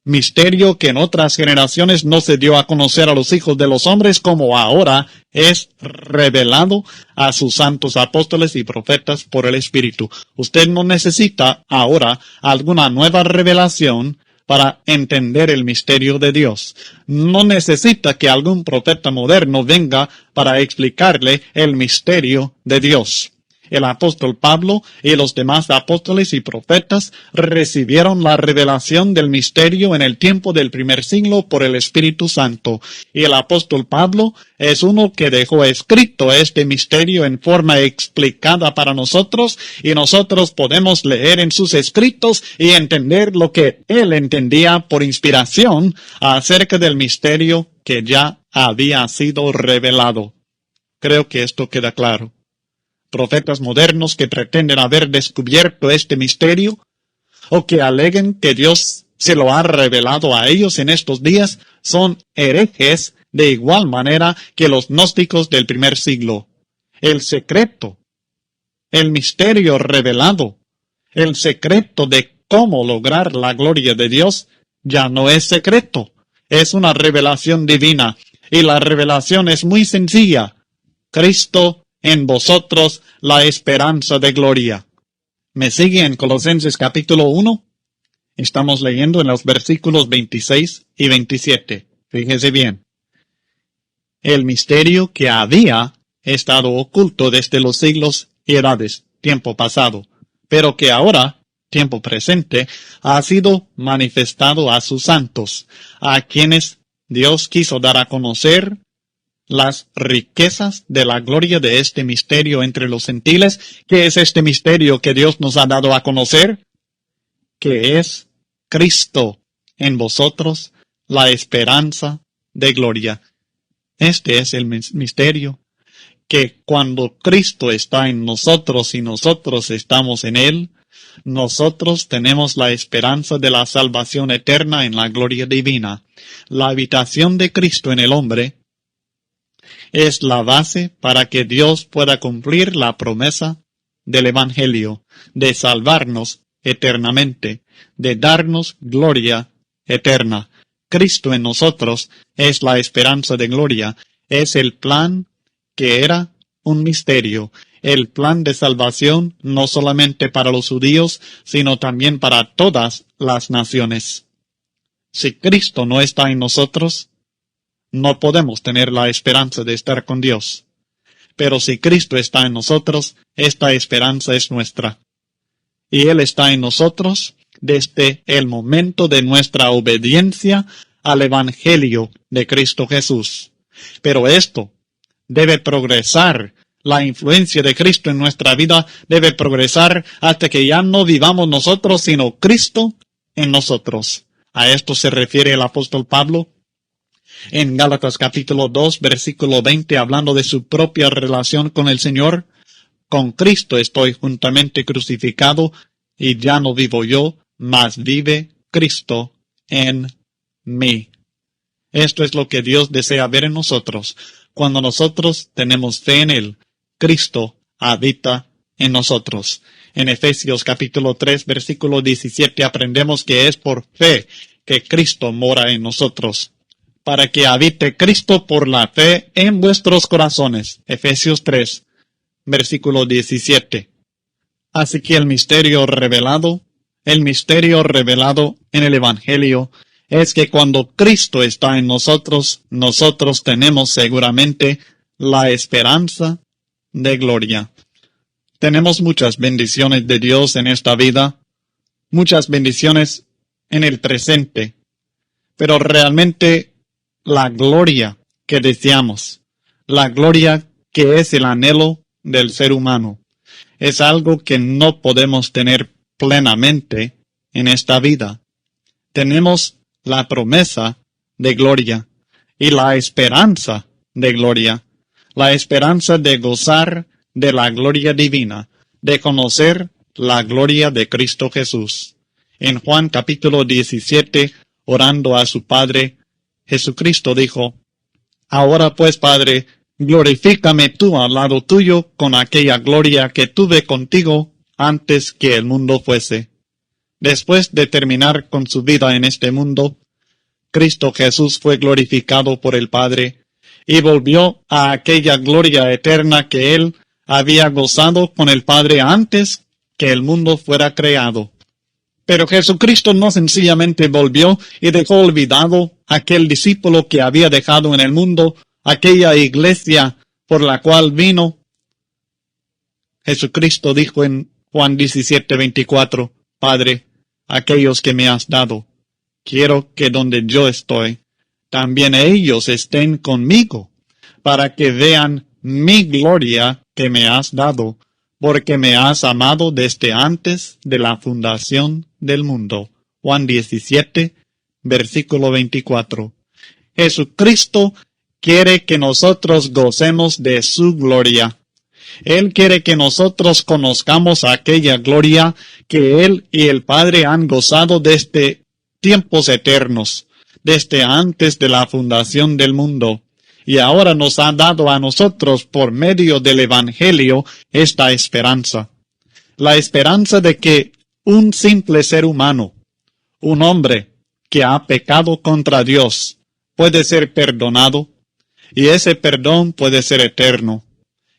Misterio que en otras generaciones no se dio a conocer a los hijos de los hombres, como ahora es revelado a sus santos apóstoles y profetas por el Espíritu. Usted no necesita ahora alguna nueva revelación para entender el misterio de Dios. No necesita que algún profeta moderno venga para explicarle el misterio de Dios. El apóstol Pablo y los demás apóstoles y profetas recibieron la revelación del misterio en el tiempo del primer siglo por el Espíritu Santo. Y el apóstol Pablo es uno que dejó escrito este misterio en forma explicada para nosotros, y nosotros podemos leer en sus escritos y entender lo que él entendía por inspiración acerca del misterio que ya había sido revelado. Creo que esto queda claro. Profetas modernos que pretenden haber descubierto este misterio, o que aleguen que Dios se lo ha revelado a ellos en estos días, son herejes de igual manera que los gnósticos del primer siglo. El secreto, el misterio revelado, el secreto de cómo lograr la gloria de Dios, ya no es secreto, es una revelación divina, y la revelación es muy sencilla. Cristo en vosotros, la esperanza de gloria. ¿Me sigue en Colosenses capítulo 1? Estamos leyendo en los versículos 26 y 27. Fíjese bien. El misterio que había estado oculto desde los siglos y edades, tiempo pasado, pero que ahora, tiempo presente, ha sido manifestado a sus santos, a quienes Dios quiso dar a conocer las riquezas de la gloria de este misterio entre los gentiles. ¿Qué es este misterio que Dios nos ha dado a conocer? Que es Cristo en vosotros, la esperanza de gloria. Este es el misterio, que cuando Cristo está en nosotros y nosotros estamos en Él, nosotros tenemos la esperanza de la salvación eterna en la gloria divina. La habitación de Cristo en el hombre es la base para que Dios pueda cumplir la promesa del Evangelio, de salvarnos eternamente, de darnos gloria eterna. Cristo en nosotros es la esperanza de gloria, es el plan que era un misterio, el plan de salvación no solamente para los judíos, sino también para todas las naciones. Si Cristo no está en nosotros, no podemos tener la esperanza de estar con Dios. Pero si Cristo está en nosotros, esta esperanza es nuestra. Y Él está en nosotros desde el momento de nuestra obediencia al Evangelio de Cristo Jesús. Pero esto debe progresar. La influencia de Cristo en nuestra vida debe progresar hasta que ya no vivamos nosotros, sino Cristo en nosotros. A esto se refiere el apóstol Pablo en Gálatas capítulo 2, versículo 20, hablando de su propia relación con el Señor. Con Cristo estoy juntamente crucificado, y ya no vivo yo, mas vive Cristo en mí. Esto es lo que Dios desea ver en nosotros. Cuando nosotros tenemos fe en Él, Cristo habita en nosotros. En Efesios capítulo 3, versículo 17 aprendemos que es por fe que Cristo mora en nosotros, para que habite Cristo por la fe en vuestros corazones. Efesios 3, versículo 17. Así que el misterio revelado en el Evangelio es que cuando Cristo está en nosotros, nosotros tenemos seguramente la esperanza de gloria. Tenemos muchas bendiciones de Dios en esta vida, muchas bendiciones en el presente, pero realmente la gloria que deseamos, la gloria que es el anhelo del ser humano, es algo que no podemos tener plenamente en esta vida. Tenemos la promesa de gloria y la esperanza de gloria, la esperanza de gozar de la gloria divina, de conocer la gloria de Cristo Jesús. En Juan capítulo 17, orando a su Padre, Jesucristo dijo: Ahora pues, Padre, glorifícame tú al lado tuyo con aquella gloria que tuve contigo antes que el mundo fuese. Después de terminar con su vida en este mundo, Cristo Jesús fue glorificado por el Padre y volvió a aquella gloria eterna que él había gozado con el Padre antes que el mundo fuera creado. Pero Jesucristo no sencillamente volvió y dejó olvidado aquel discípulo que había dejado en el mundo, aquella iglesia por la cual vino. Jesucristo dijo en Juan 17:24, Padre, aquellos que me has dado, quiero que donde yo estoy, también ellos estén conmigo, para que vean mi gloria que me has dado, porque me has amado desde antes de la fundación del mundo. Juan 17, versículo 24. Jesucristo quiere que nosotros gocemos de su gloria. Él quiere que nosotros conozcamos aquella gloria que Él y el Padre han gozado desde tiempos eternos, desde antes de la fundación del mundo. Y ahora nos ha dado a nosotros por medio del Evangelio esta esperanza. La esperanza de que un simple ser humano, un hombre que ha pecado contra Dios, puede ser perdonado, y ese perdón puede ser eterno,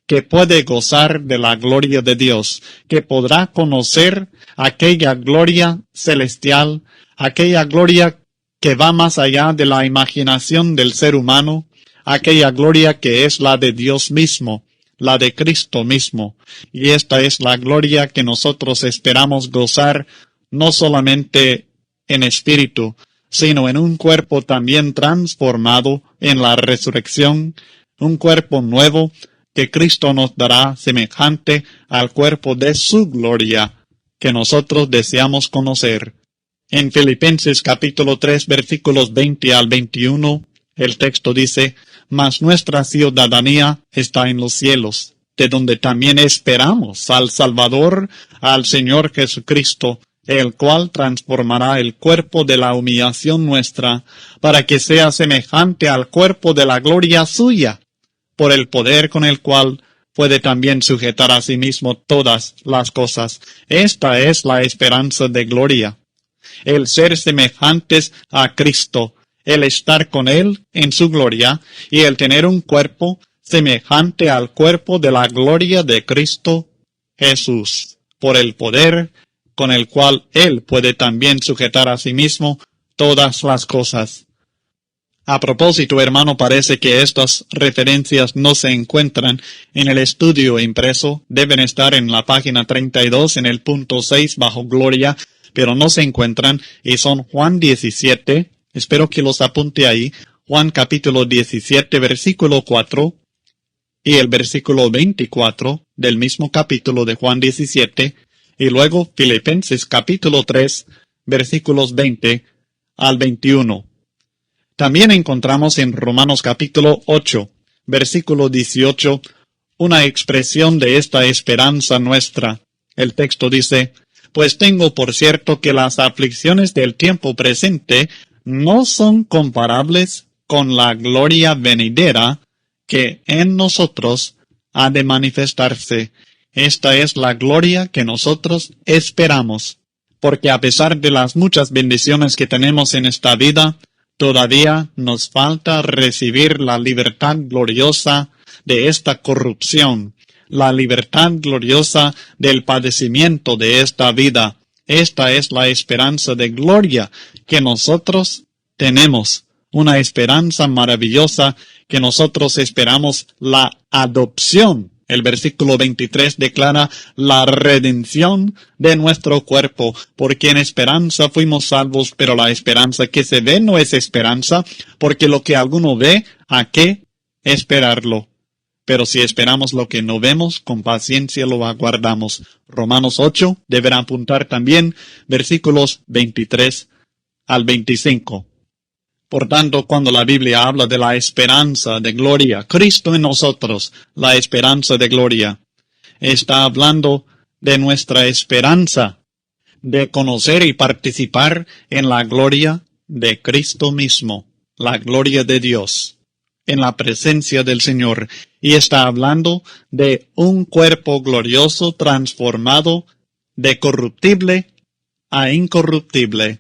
que puede gozar de la gloria de Dios, que podrá conocer aquella gloria celestial, aquella gloria que va más allá de la imaginación del ser humano, aquella gloria que es la de Dios mismo, la de Cristo mismo. Y esta es la gloria que nosotros esperamos gozar, no solamente en espíritu, sino en un cuerpo también transformado en la resurrección, un cuerpo nuevo que Cristo nos dará semejante al cuerpo de su gloria, que nosotros deseamos conocer. En Filipenses capítulo 3, versículos 20 al 21, el texto dice: Mas nuestra ciudadanía está en los cielos, de donde también esperamos al Salvador, al Señor Jesucristo, el cual transformará el cuerpo de la humillación nuestra, para que sea semejante al cuerpo de la gloria suya, por el poder con el cual puede también sujetar a sí mismo todas las cosas. Esta es la esperanza de gloria, el ser semejantes a Cristo, el estar con Él en su gloria y el tener un cuerpo semejante al cuerpo de la gloria de Cristo Jesús, por el poder con el cual Él puede también sujetar a sí mismo todas las cosas. A propósito, hermano, parece que estas referencias no se encuentran en el estudio impreso, deben estar en la página 32 en el punto 6 bajo gloria, pero no se encuentran y son Juan 17, espero que los apunte ahí, Juan capítulo 17 versículo 4 y el versículo 24 del mismo capítulo de Juan 17, y luego Filipenses capítulo 3 versículos 20 al 21. También encontramos en Romanos capítulo 8, versículo 18, una expresión de esta esperanza nuestra. El texto dice: Pues tengo por cierto que las aflicciones del tiempo presente no son comparables con la gloria venidera que en nosotros ha de manifestarse. Esta es la gloria que nosotros esperamos, porque a pesar de las muchas bendiciones que tenemos en esta vida, todavía nos falta recibir la libertad gloriosa de esta corrupción, la libertad gloriosa del padecimiento de esta vida. Esta es la esperanza de gloria que nosotros tenemos, una esperanza maravillosa que nosotros esperamos, la adopción. El versículo 23 declara la redención de nuestro cuerpo, porque en esperanza fuimos salvos, pero la esperanza que se ve no es esperanza, porque lo que alguno ve, ¿a qué esperarlo? Pero si esperamos lo que no vemos, con paciencia lo aguardamos. Romanos 8 deberá apuntar también versículos 23 al 25. Por tanto, cuando la Biblia habla de la esperanza de gloria, Cristo en nosotros, la esperanza de gloria, está hablando de nuestra esperanza de conocer y participar en la gloria de Cristo mismo, la gloria de Dios, en la presencia del Señor. Y está hablando de un cuerpo glorioso transformado de corruptible a incorruptible.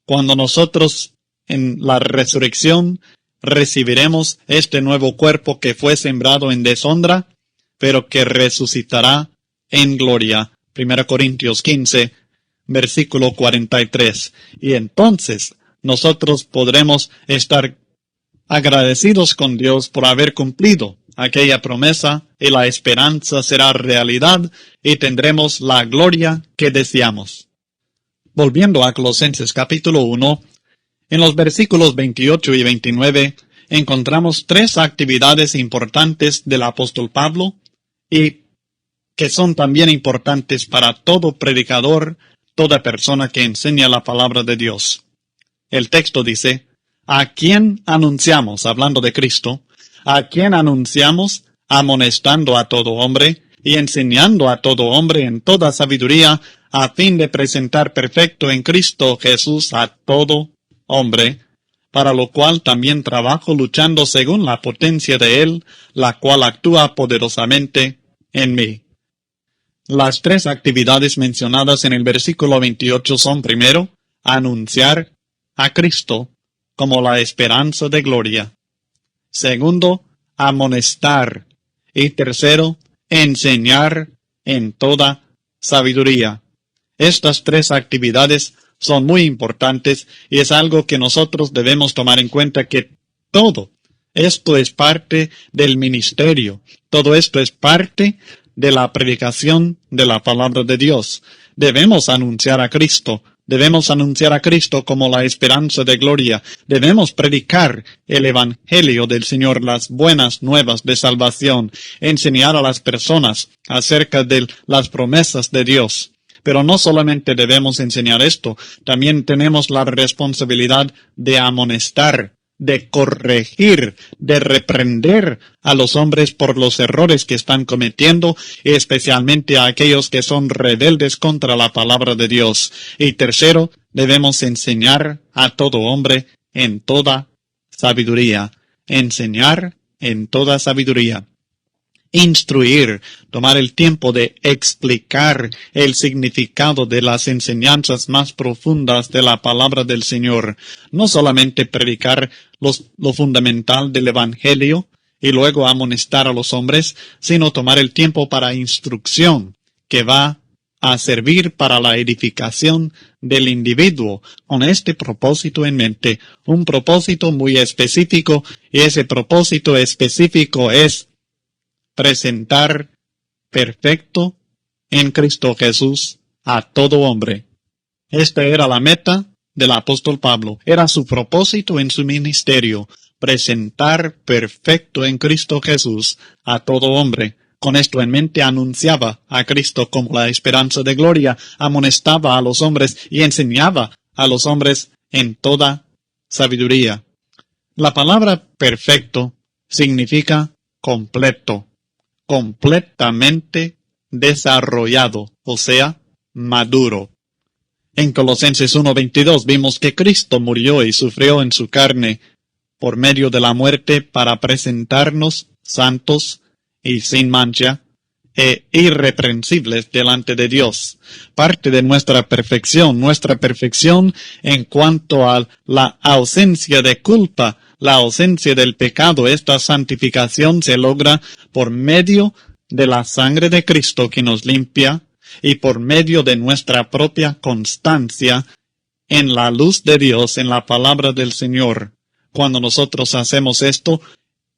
Cuando nosotros en la resurrección recibiremos este nuevo cuerpo que fue sembrado en deshonra, pero que resucitará en gloria. 1 Corintios 15, versículo 43. Y entonces nosotros podremos estar agradecidos con Dios por haber cumplido aquella promesa, y la esperanza será realidad y tendremos la gloria que deseamos. Volviendo a Colosenses capítulo 1, en los versículos 28 y 29 encontramos tres actividades importantes del apóstol Pablo y que son también importantes para todo predicador, toda persona que enseña la palabra de Dios. El texto dice, ¿a quién anunciamos, hablando de Cristo, a quién anunciamos, amonestando a todo hombre y enseñando a todo hombre en toda sabiduría, a fin de presentar perfecto en Cristo Jesús a todo hombre, para lo cual también trabajo luchando según la potencia de Él, la cual actúa poderosamente en mí? Las tres actividades mencionadas en el versículo 28 son, primero, anunciar a Cristo como la esperanza de gloria. Segundo, amonestar. Y tercero, enseñar en toda sabiduría. Estas tres actividades son muy importantes y es algo que nosotros debemos tomar en cuenta, que todo esto es parte del ministerio. Todo esto es parte de la predicación de la palabra de Dios. Debemos anunciar a Cristo. Debemos anunciar a Cristo como la esperanza de gloria. Debemos predicar el Evangelio del Señor, las buenas nuevas de salvación, enseñar a las personas acerca de las promesas de Dios. Pero no solamente debemos enseñar esto, también tenemos la responsabilidad de amonestar, de corregir, de reprender a los hombres por los errores que están cometiendo, especialmente a aquellos que son rebeldes contra la palabra de Dios. Y tercero, debemos enseñar a todo hombre en toda sabiduría. Enseñar en toda sabiduría. Instruir, tomar el tiempo de explicar el significado de las enseñanzas más profundas de la palabra del Señor. No solamente predicar lo fundamental del Evangelio y luego amonestar a los hombres, sino tomar el tiempo para instrucción, que va a servir para la edificación del individuo, con este propósito en mente, un propósito muy específico, y ese propósito específico es presentar perfecto en Cristo Jesús a todo hombre. Esta era la meta del apóstol Pablo. Era su propósito en su ministerio, presentar perfecto en Cristo Jesús a todo hombre. Con esto en mente anunciaba a Cristo como la esperanza de gloria, amonestaba a los hombres y enseñaba a los hombres en toda sabiduría. La palabra perfecto significa completo, completamente desarrollado, o sea, maduro. En Colosenses 1:22 vimos que Cristo murió y sufrió en su carne por medio de la muerte para presentarnos santos y sin mancha e irreprensibles delante de Dios. Parte de nuestra perfección en cuanto a la ausencia de culpa, la ausencia del pecado, esta santificación se logra por medio de la sangre de Cristo que nos limpia y por medio de nuestra propia constancia en la luz de Dios, en la palabra del Señor. Cuando nosotros hacemos esto,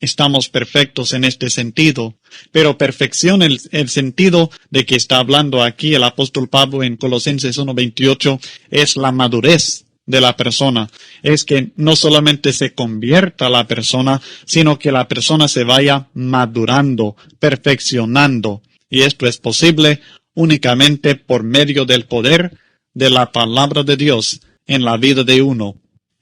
estamos perfectos en este sentido. Pero perfección, el sentido de que está hablando aquí el apóstol Pablo en Colosenses 1:28, es la madurez de la persona. Es que no solamente se convierta la persona, sino que la persona se vaya madurando, perfeccionando. Y esto es posible únicamente por medio del poder de la palabra de Dios en la vida de uno.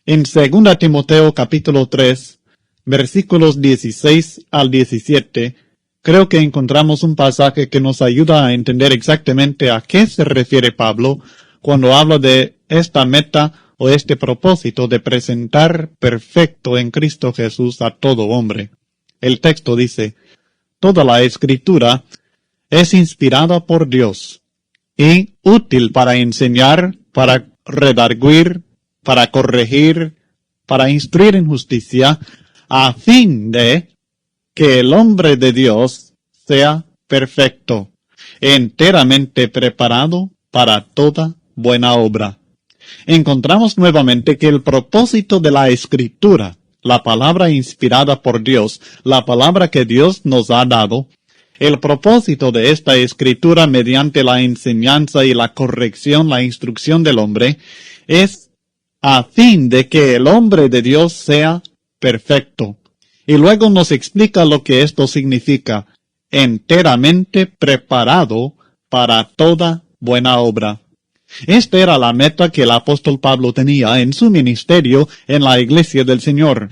En 2 Timoteo capítulo 3, versículos 16 al 17, creo que encontramos un pasaje que nos ayuda a entender exactamente a qué se refiere Pablo cuando habla de esta meta o este propósito de presentar perfecto en Cristo Jesús a todo hombre. El texto dice: toda la Escritura es inspirada por Dios y útil para enseñar, para redarguir, para corregir, para instruir en justicia, a fin de que el hombre de Dios sea perfecto, enteramente preparado para toda buena obra. Encontramos nuevamente que el propósito de la Escritura, la palabra inspirada por Dios, la palabra que Dios nos ha dado, el propósito de esta Escritura mediante la enseñanza y la corrección, la instrucción del hombre, es a fin de que el hombre de Dios sea perfecto. Y luego nos explica lo que esto significa: enteramente preparado para toda buena obra. Esta era la meta que el apóstol Pablo tenía en su ministerio en la iglesia del Señor.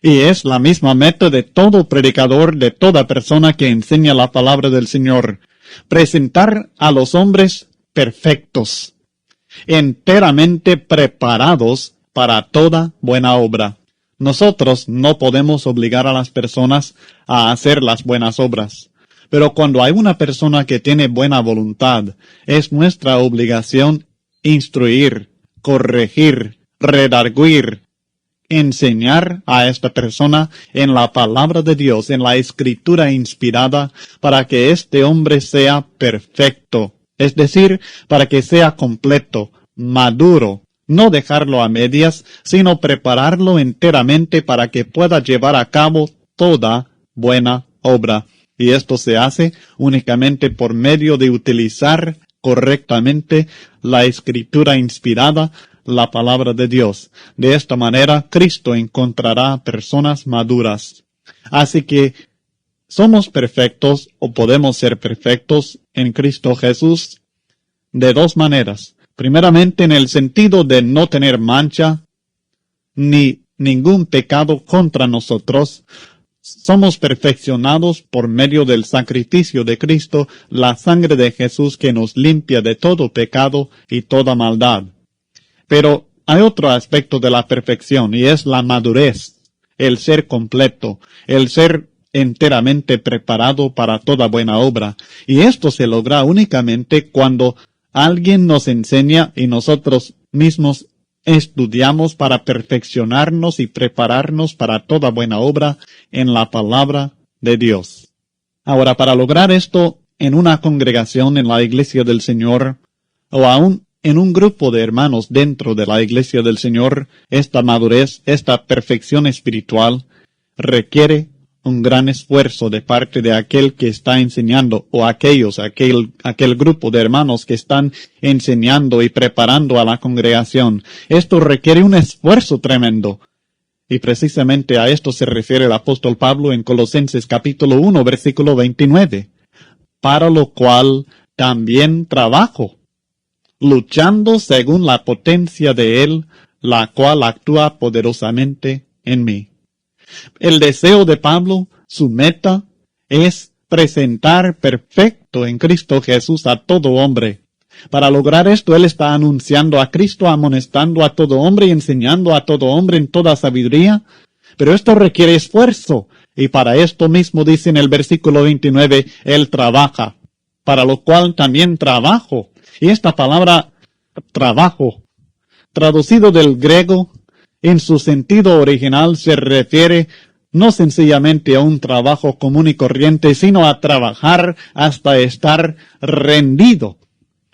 Y es la misma meta de todo predicador, de toda persona que enseña la palabra del Señor: presentar a los hombres perfectos, enteramente preparados para toda buena obra. Nosotros no podemos obligar a las personas a hacer las buenas obras, pero cuando hay una persona que tiene buena voluntad, es nuestra obligación instruir, corregir, redarguir, enseñar a esta persona en la palabra de Dios, en la Escritura inspirada, para que este hombre sea perfecto, es decir, para que sea completo, maduro. No dejarlo a medias, sino prepararlo enteramente para que pueda llevar a cabo toda buena obra. Y esto se hace únicamente por medio de utilizar correctamente la Escritura inspirada, la palabra de Dios. De esta manera, Cristo encontrará personas maduras. Así que somos perfectos, o podemos ser perfectos en Cristo Jesús de dos maneras. Primeramente, en el sentido de no tener mancha ni ningún pecado contra nosotros. Somos perfeccionados por medio del sacrificio de Cristo, la sangre de Jesús que nos limpia de todo pecado y toda maldad. Pero hay otro aspecto de la perfección, y es la madurez, el ser completo, el ser enteramente preparado para toda buena obra. Y esto se logra únicamente cuando alguien nos enseña y nosotros mismos estudiamos para perfeccionarnos y prepararnos para toda buena obra en la palabra de Dios. Ahora, para lograr esto en una congregación en la iglesia del Señor, o aún en un grupo de hermanos dentro de la iglesia del Señor, esta madurez, esta perfección espiritual, requiere un gran esfuerzo de parte de aquel que está enseñando, o aquel grupo de hermanos que están enseñando y preparando a la congregación. Esto requiere un esfuerzo tremendo. Y precisamente a esto se refiere el apóstol Pablo en Colosenses capítulo 1, versículo 29. Para lo cual también trabajo, luchando según la potencia de Él, la cual actúa poderosamente en mí. El deseo de Pablo, su meta, es presentar perfecto en Cristo Jesús a todo hombre. Para lograr esto, él está anunciando a Cristo, amonestando a todo hombre y enseñando a todo hombre en toda sabiduría. Pero esto requiere esfuerzo. Y para esto mismo dice en el versículo 29, Él trabaja, para lo cual también trabajo. Y esta palabra trabajo, traducido del griego, en su sentido original se refiere no sencillamente a un trabajo común y corriente, sino a trabajar hasta estar rendido.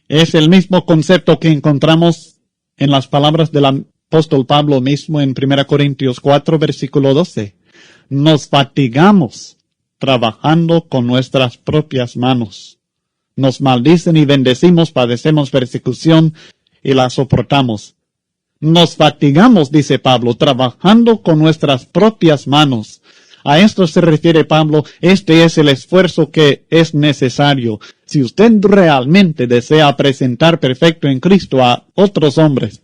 Es el mismo concepto que encontramos en las palabras del apóstol Pablo mismo en 1 Corintios 4, versículo 12. Nos fatigamos trabajando con nuestras propias manos. Nos maldicen y bendecimos, padecemos persecución y la soportamos. Nos fatigamos, dice Pablo, trabajando con nuestras propias manos. A esto se refiere Pablo, este es el esfuerzo que es necesario. Si usted realmente desea presentar perfecto en Cristo a otros hombres,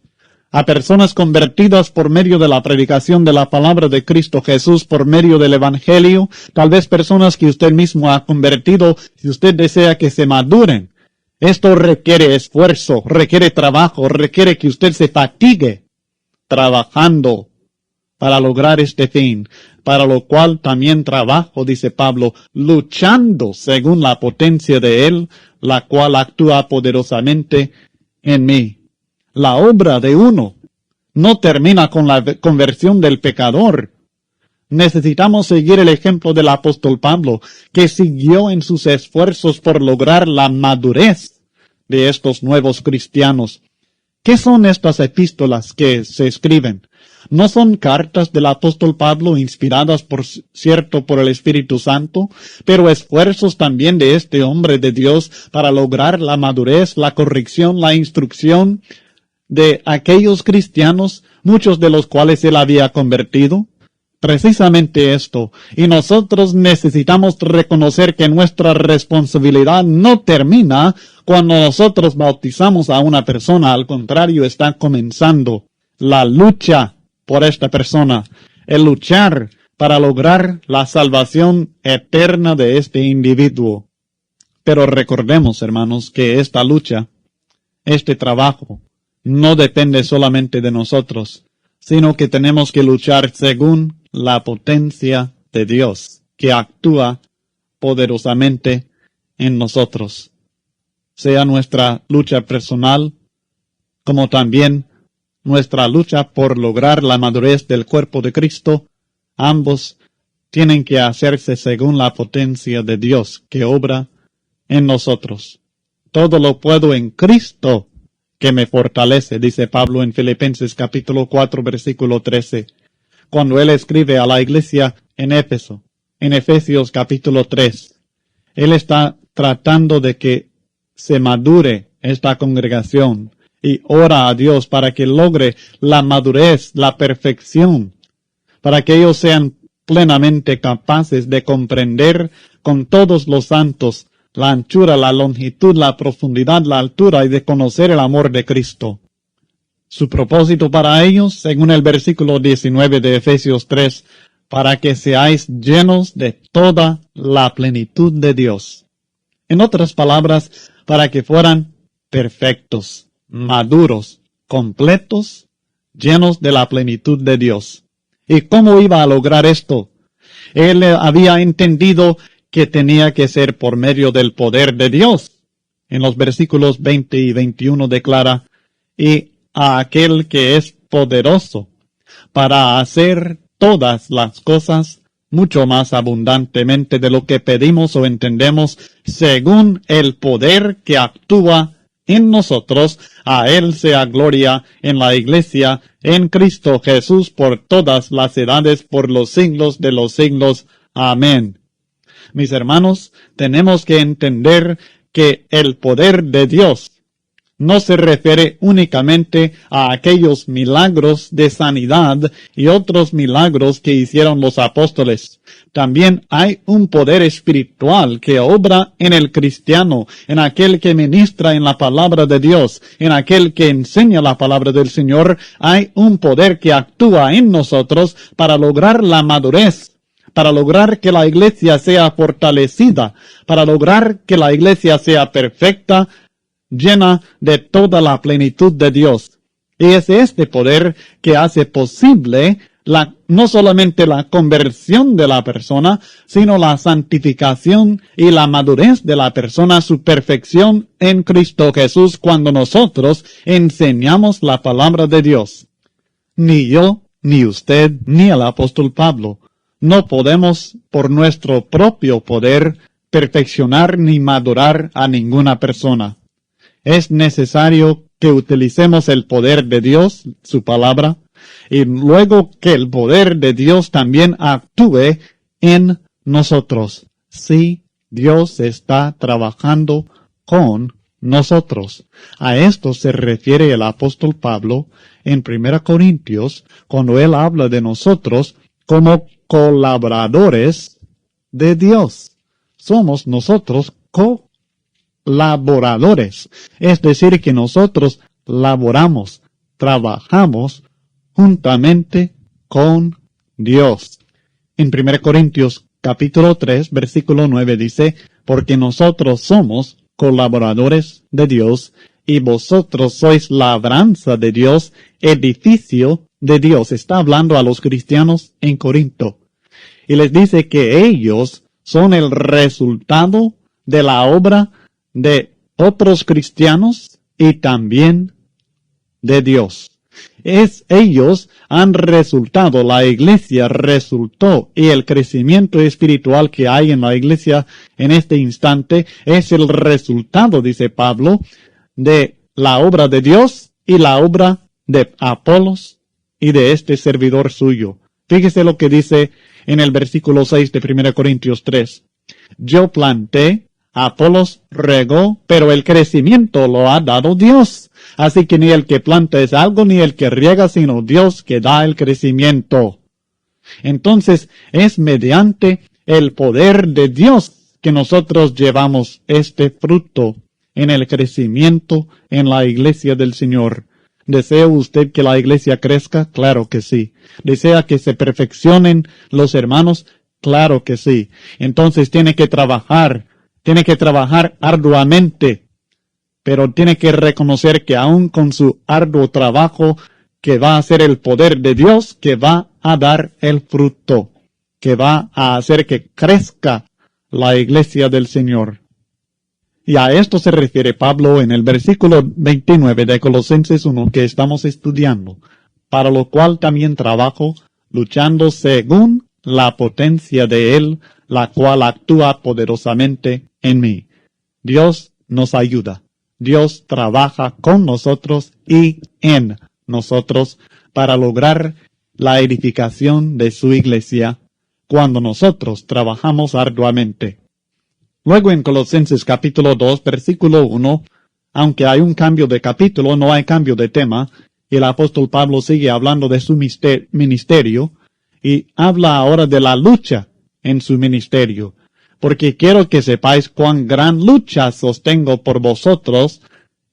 a personas convertidas por medio de la predicación de la palabra de Cristo Jesús, por medio del Evangelio, tal vez personas que usted mismo ha convertido, si usted desea que se maduren, esto requiere esfuerzo, requiere trabajo, requiere que usted se fatigue trabajando para lograr este fin, para lo cual también trabajo, dice Pablo, luchando según la potencia de Él, la cual actúa poderosamente en mí. La obra de uno no termina con la conversión del pecador. Necesitamos seguir el ejemplo del apóstol Pablo, que siguió en sus esfuerzos por lograr la madurez de estos nuevos cristianos. ¿Qué son estas epístolas que se escriben? ¿No son cartas del apóstol Pablo inspiradas por el Espíritu Santo, pero esfuerzos también de este hombre de Dios para lograr la madurez, la corrección, la instrucción de aquellos cristianos, muchos de los cuales él había convertido? Precisamente esto, y nosotros necesitamos reconocer que nuestra responsabilidad no termina cuando nosotros bautizamos a una persona, al contrario, está comenzando la lucha por esta persona, el luchar para lograr la salvación eterna de este individuo. Pero recordemos, hermanos, que esta lucha, este trabajo, no depende solamente de nosotros, sino que tenemos que luchar según la potencia de Dios, que actúa poderosamente en nosotros. Sea nuestra lucha personal, como también nuestra lucha por lograr la madurez del cuerpo de Cristo, ambos tienen que hacerse según la potencia de Dios que obra en nosotros. Todo lo puedo en Cristo que me fortalece, dice Pablo en Filipenses capítulo 4, versículo 13. Cuando él escribe a la iglesia en Éfeso, en Efesios capítulo 3, él está tratando de que se madure esta congregación y ora a Dios para que logre la madurez, la perfección, para que ellos sean plenamente capaces de comprender con todos los santos la anchura, la longitud, la profundidad, la altura y de conocer el amor de Cristo. Su propósito para ellos, según el versículo 19 de Efesios 3, para que seáis llenos de toda la plenitud de Dios. En otras palabras, para que fueran perfectos, maduros, completos, llenos de la plenitud de Dios. ¿Y cómo iba a lograr esto? Él había entendido que tenía que ser por medio del poder de Dios. En los versículos 20 y 21 declara, y a aquel que es poderoso para hacer todas las cosas mucho más abundantemente de lo que pedimos o entendemos, según el poder que actúa en nosotros, a Él sea gloria en la Iglesia, en Cristo Jesús, por todas las edades, por los siglos de los siglos. Amén. Mis hermanos, tenemos que entender que el poder de Dios no se refiere únicamente a aquellos milagros de sanidad y otros milagros que hicieron los apóstoles. También hay un poder espiritual que obra en el cristiano, en aquel que ministra en la palabra de Dios, en aquel que enseña la palabra del Señor. Hay un poder que actúa en nosotros para lograr la madurez, para lograr que la iglesia sea fortalecida, para lograr que la iglesia sea perfecta, llena de toda la plenitud de Dios. Y es este poder que hace posible no solamente la conversión de la persona, sino la santificación y la madurez de la persona, su perfección en Cristo Jesús cuando nosotros enseñamos la palabra de Dios. Ni yo, ni usted, ni el apóstol Pablo no podemos por nuestro propio poder perfeccionar ni madurar a ninguna persona. Es necesario que utilicemos el poder de Dios, su palabra, y luego que el poder de Dios también actúe en nosotros. Sí, Dios está trabajando con nosotros. A esto se refiere el apóstol Pablo en 1 Corintios, cuando él habla de nosotros como colaboradores de Dios. Somos nosotros colaboradores, es decir, que nosotros laboramos, trabajamos juntamente con Dios. En 1 Corintios capítulo 3, versículo 9 dice, porque nosotros somos colaboradores de Dios, y vosotros sois labranza de Dios, edificio de Dios. Está hablando a los cristianos en Corinto. Y les dice que ellos son el resultado de la obra de otros cristianos y también de Dios. Ellos han resultado, la iglesia resultó, y el crecimiento espiritual que hay en la iglesia en este instante es el resultado, dice Pablo, de la obra de Dios y la obra de Apolos y de este servidor suyo. Fíjese lo que dice en el versículo 6 de 1 Corintios 3. Yo planté, Apolos regó, pero el crecimiento lo ha dado Dios. Así que ni el que planta es algo, ni el que riega, sino Dios que da el crecimiento. Entonces, es mediante el poder de Dios que nosotros llevamos este fruto en el crecimiento en la iglesia del Señor. ¿Desea usted que la iglesia crezca? Claro que sí. ¿Desea que se perfeccionen los hermanos? Claro que sí. Entonces tiene que trabajar arduamente. Pero tiene que reconocer que aún con su arduo trabajo, que va a ser el poder de Dios, que va a dar el fruto, que va a hacer que crezca la iglesia del Señor. Y a esto se refiere Pablo en el versículo 29 de Colosenses 1 que estamos estudiando, para lo cual también trabajo, luchando según la potencia de Él, la cual actúa poderosamente en mí. Dios nos ayuda. Dios trabaja con nosotros y en nosotros para lograr la edificación de su iglesia cuando nosotros trabajamos arduamente. Luego en Colosenses capítulo 2, versículo 1, aunque hay un cambio de capítulo, no hay cambio de tema, y el apóstol Pablo sigue hablando de su ministerio y habla ahora de la lucha en su ministerio. Porque quiero que sepáis cuán gran lucha sostengo por vosotros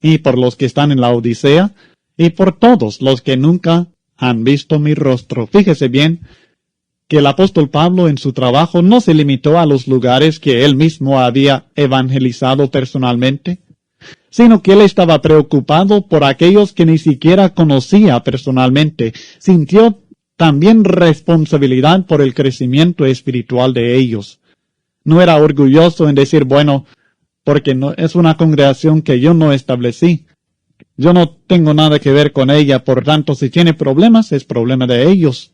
y por los que están en la Odisea y por todos los que nunca han visto mi rostro. Fíjese bien que el apóstol Pablo en su trabajo no se limitó a los lugares que él mismo había evangelizado personalmente, sino que él estaba preocupado por aquellos que ni siquiera conocía personalmente. Sintió también responsabilidad por el crecimiento espiritual de ellos. No era orgulloso en decir, bueno, porque no es una congregación que yo no establecí. Yo no tengo nada que ver con ella, por tanto, si tiene problemas, es problema de ellos.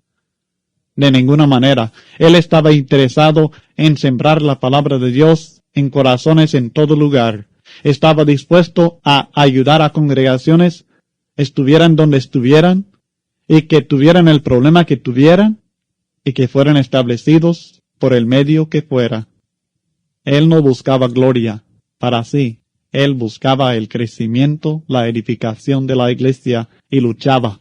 De ninguna manera. Él estaba interesado en sembrar la palabra de Dios en corazones en todo lugar. Estaba dispuesto a ayudar a congregaciones, estuvieran donde estuvieran, y que tuvieran el problema que tuvieran, y que fueran establecidos por el medio que fuera. Él no buscaba gloria para sí. Él buscaba el crecimiento, la edificación de la iglesia y luchaba